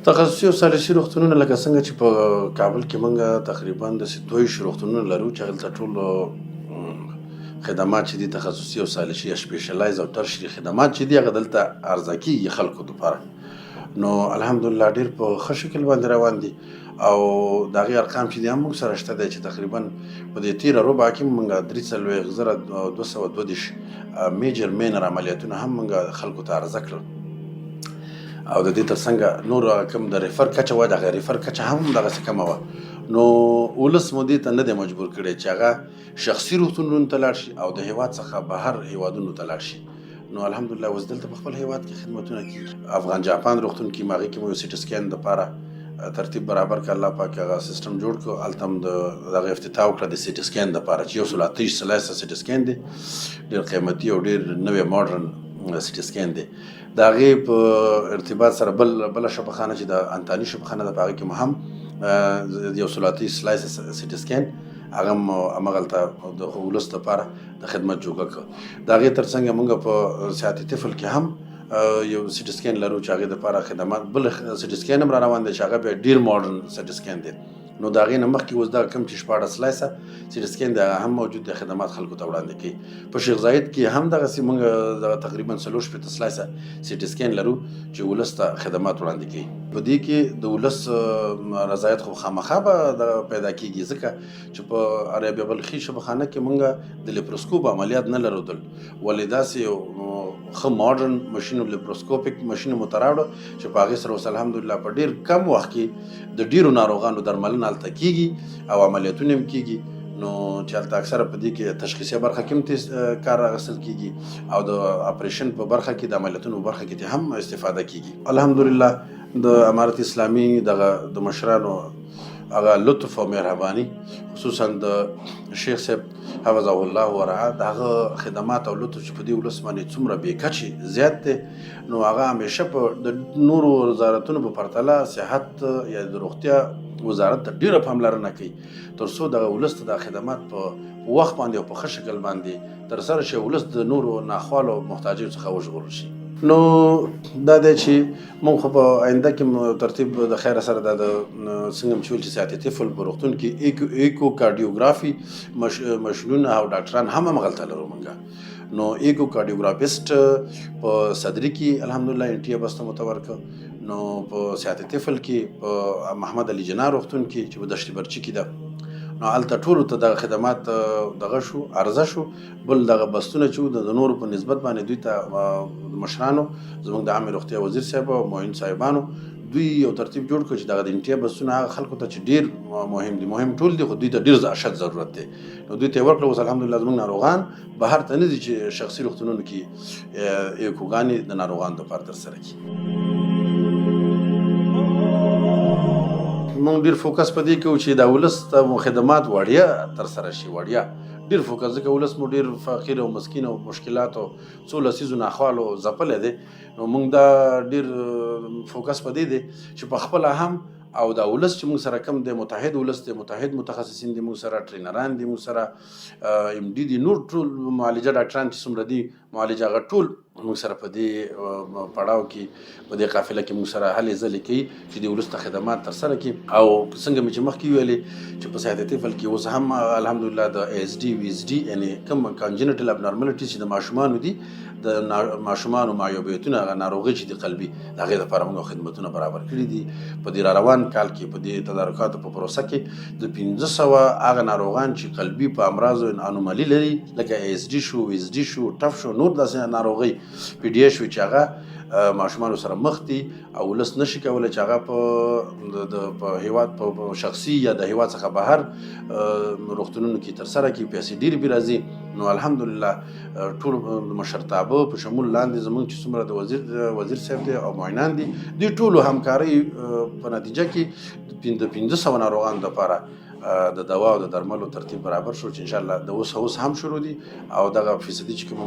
تخصصي او ثالثي روغتونونه لکه څنګه چې په کابل کې موږ تقریبا داسې 2 روغتونونه لرو چې هلته ټول خدمات چې دي تخصصي او ثالثي یا سپیشلایز او ترشري خدمات چې دي هغه دلته عرضه کیږي خلکو دپاره. نو الحمدلله ډېر په ښه شکل باندې روان دي او د هغې ارقام چې دي هم موږ سره شته دی چې تقریبا په دې تېره ربع کې موږ 43,222 میجر مینر عملیاتونه هم موږ خلکو ته عرضه کړل او د دې ترڅنګ نور کوم د ریفر کچه وه دغه ریفر کچه هم دغسې کمه وه. نو ولس مو دې ته نه دی مجبور کړی چې هغه شخصي روغتونونو ته لاړ شي او د هیواد څخه بهر هیوادونو ته لاړ شي. نو الحمدلله اوس دلته په خپل هیواد کې خدمتونه کېږي. افغان جاپان روغتون کې هغې کې مو یو سیټي سکین دپاره ترتیب برابر کړ، الله پاک هغه سیستم جوړ کړ، هلته هم دغه افتتاح وکړه د سیټي سکین دپاره چې 128 سلایسه سیټي سکین دی، ډېر قیمتي او ډېر نوی ماډرن سیټي سکین دی. د هغې په ارتباط سره بله شفاخانه چې د انتاني شفاخانه ده په هغې کې مو هم 128 سلایسه سیټي سکین هغه هم همغلته د ولس دپاره د خدمت جوګه کړه. د هغې تر څنګ موږ په صحت طفل کې هم یو سیټي سکین لرو چې هغې دپاره خدمات بل سیټي سکین هم را روان دی چې هغه بیا ډېر ماډرن سیټي سکین دی. نو د هغې نه مخکې اوس دغه کوم چې 14 سلایسه سیټي سکین دی هغه هم موجود دی، خدمات خلکو ته وړاندې کوي. په شیخ زاید کې هم دغسې موږ دغه تقریبا 40 سلایسه سیټي سکین لرو چې ولس ته خدمات وړاندې کوي. په دې کې د ولس رضایت خو خامخا به پیدا کېږي ځکه چې په عربیه بلخي شفاخانه کې موږ د لیپروسکوپ عملیات نه لرودل، ولې داسې یو ښه ماډرن ماشین لیپروسکوپیک ماشین مو ته راوړه چې په هغې سره اوس الحمدلله په ډېر کم وخت کې د ډېرو ناروغانو درملنه هلته کېږي او عملیاتونه هم کېږي. نو چې هلته اکثره په دې کې تشخیصي برخه کې هم کار اخیستل کېږي او د اپریشن په برخه کې د عملیاتونو په برخه کې هم استفاده کېږي. الحمدلله د امارت اسلامي د مشرانو هغه لطف او مهرباني خصوصا د شیخ صاحب حفظه الله ورعاه د هغه خدمات او لطف چې په دې ولس باندې څومره بې کچې زیات دی، نو هغه همیشه په د نورو وزارتونو په پرتله صحت یا د روغتیا وزارت ته ډېره پاملرنه کوي تر څو دغه ولس ته دا خدمات په وخت باندې او په ښه شکل باندې ترسره شي، ولس د نورو ناخوالو او محتاجیو څخه وژغورل شي. نو دا دی چې موږ خو په آینده کې ترتیب د خیره سره دا د څنګه هم چې ویل چې صحت طفل په روغتون کې ایکو کارډیوګرافي مشنونه او ډاکټران هم همغلته لرو موږ. نو ایکو کارډیوګرافیسټ په صدري کې الحمدلله انټیه بسته مو ته ورکړه. نو په صحت طفل کې په محمد علي جناح روغتون کې چې په دشت برچي کې ده، نو هلته ټولو ته دغه خدمات دغه شو عرضه شو. بل دغه بستونه چې د نورو په نسبت باندې دوی ته مشرانو زموږ د عامې روغتیا وزیر صاحب او معین صاحبانو دوی یو ترتیب جوړ کړ چې دغه د انټیا بسونه هغه خلکو ته چې ډېر مهم دي، مهم ټول دي خو دوی ته ډېر اشد ضرورت دی، نو دوی ته یې ورکړه. اوس الحمدلله زموږ ناروغان بهر ته نه دي چې شخصي روغتونونو کې ایکوګانې د ناروغانو دپاره ترسره کړي. موږ ډېر فوکس په دې کوو چې دا ولس ته خدمات وړیا ترسره شي، وړیا ډېر فوکس، ځکه ولس مو ډېر فقیر او مسکین او مشکلات او څو لسیزو ناخوالو ځپلی دی. نو موږ دا ډېر فوکس په دې دی چې په خپله هم او دا ولس چې موږ سره کم دی متحد ولس دی، متحد متخصصین دي، موږ سره ټرینران دي، موږ سره ام ډي دي، نور ټول معالجه ډاکټران چې څومره دي معالجه هغه ټول موږ سره په دې پړاو کې په دې قافله کې موږ سره هلې ځلې کوي چې د ولس ته خدمات ترسره کړي. او څنګه مې چې مخکې ویلې چې په صحت طفل کې اوس هم الحمدلله د ASD VSD یعنې کوم کانجنټل ابنارملټیز چې د ماشومانو دي، د ماشومانو معیوبیتونه هغه ناروغۍ چې دي قلبي، د هغې دپاره موږ خدمتونه برابر کړي دي. په دې را روان کال کې په دې تدارکاتو په پروسه کې د 500 هغه ناروغان چې قلبي په امراضو انومالي لري لکه ASD شو، VSD شو، ټف شو، نور داسې ناروغۍ PDA شوي چې هغه ماشومانو سره مخ دي او ولس نشي کولی چې هغه په هیواد په شخصي یا د هیواد څخه بهر روغتونونو کې ترسره کړي، پیسې ډېرې پرې راځي. نو الحمدلله ټول مشرتابه په شمول لاندې زموږ چې څومره د وزیر صاحب دی او معینان دي، دوی ټولو همکارۍ په نتیجه کې د 500 ناروغانو دپاره د دوا او د درملو ترتیب برابر شو چې انشاءالله د اوس هم شروع دي او دغه فیصدي چې کوم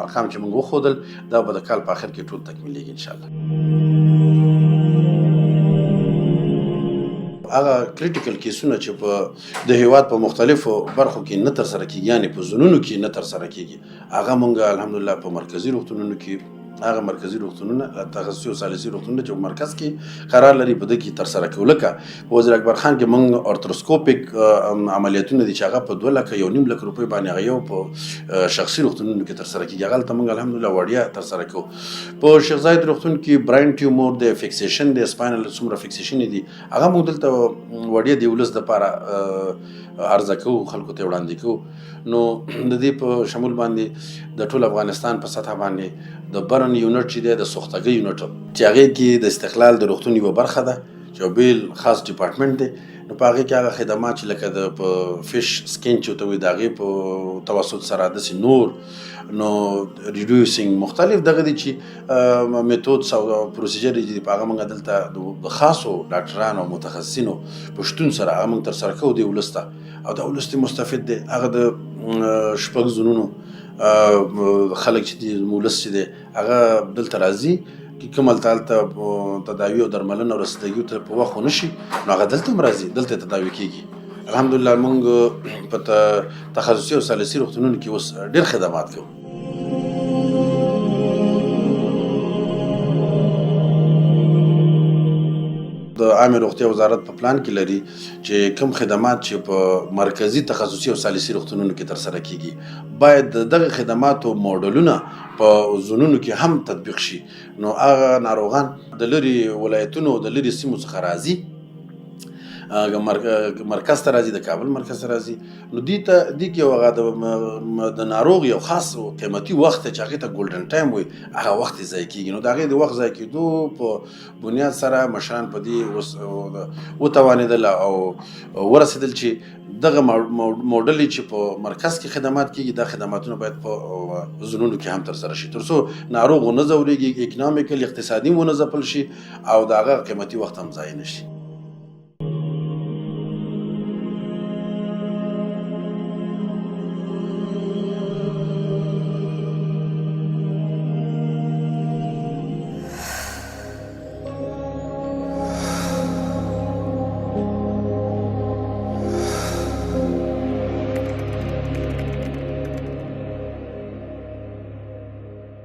ارقام چې موږ وښودل دا به د کال په آخر کې ټول تکمیلېږي انشاءالله. هغه کریټیکل کیسونه چې په د هیواد په مختلفو برخو کې نه ترسره کېږي، یعنې په زونونو کې نه ترسره کېږي، هغه موږ الحمدلله په مرکزي روغتونونو کې هغه مرکزي روغتونونه تخصصي او ثالثي روغتونونه چې مرکز کې قرار لري په دې کې ترسره کوو. لکه په وزیر اکبر خان کې موږ ارتروسکوپیک عملیاتونه دي چې هغه په 2 لکه 1.5 لک روپۍ باندې هغه یو په شخصي روغتونونو کې ترسره کېږي. هغلته موږ الحمدلله وړیا ترسره کوو. په شیخ زاید روغتون کې براین ټیومور دی، فکسیشن دی، سپاینل څومره فکسیشن دي هغه موږ دلته وړیا د ولس دپاره عرضه کوو، خلکو ته وړاندې کوو. نو د دې په شمول باندې د ټول افغانستان په سطح باندې د برن یونټ چې دی د سوختګۍ یونټ چې هغې کې د استقلال د روغتون یوه برخه ده چې یو بیل خاص ډپارټمنټ دی. نو په هغې کې هغه خدمات چې لکه د په فش سکین چې ورته وایي د هغې په توسط سره داسې نور نو ریډیوسینګ مختلف دغه دي چې میتودس او پروسیجر دي په هغه موږ دلته د خاصو ډاکټرانو او متخصصینو په شتون سره هغه موږ ترسره کوو د ولس ته، او د ولس مستفید دی. هغه د 6 زونونو خلک چې دي ولس چې دی هغه دلته راځي کې کوم هلته تداوي او درملنه او رسیدګي ته په وخت ونه شي نو هغه دلته هم راځي، دلته تداوي کېږي. الحمدلله موږ په تخصصي او ثالثي روغتونونو کې اوس ډېر خدمات کوو. د عامه روغتیا وزارت په پلان کې لري چې کوم خدمات چې په مرکزي تخصصي او ثالثي روغتونونو کې ترسره کېږي باید دغه خدماتو موډلونه په زونونو کې هم تطبیق شي. نو هغه ناروغان د لرې ولایتونو د لرې سیمو څخه راځي مرکز ته راځي، د کابل مرکز ته راځي. نو دې کې هغه د ناروغ یو خاص قیمتي وخت چې هغې ته ګولډن ټایم وایي هغه وخت یې ضایع کېږي. نو د هغې د وخت ضایع کېدو په بنیاد سره مشران په دې وتوانېدل او ورسېدل چې دغه موډل چې په مرکز کې خدمات کېږي دا خدماتونه باید په زونونو کې هم ترسره شي تر څو ناروغ ونه ځورېږي، اکنامیکل اقتصادي ونه ځپل شي او د هغه قیمتي وخت هم ضایع نه شي.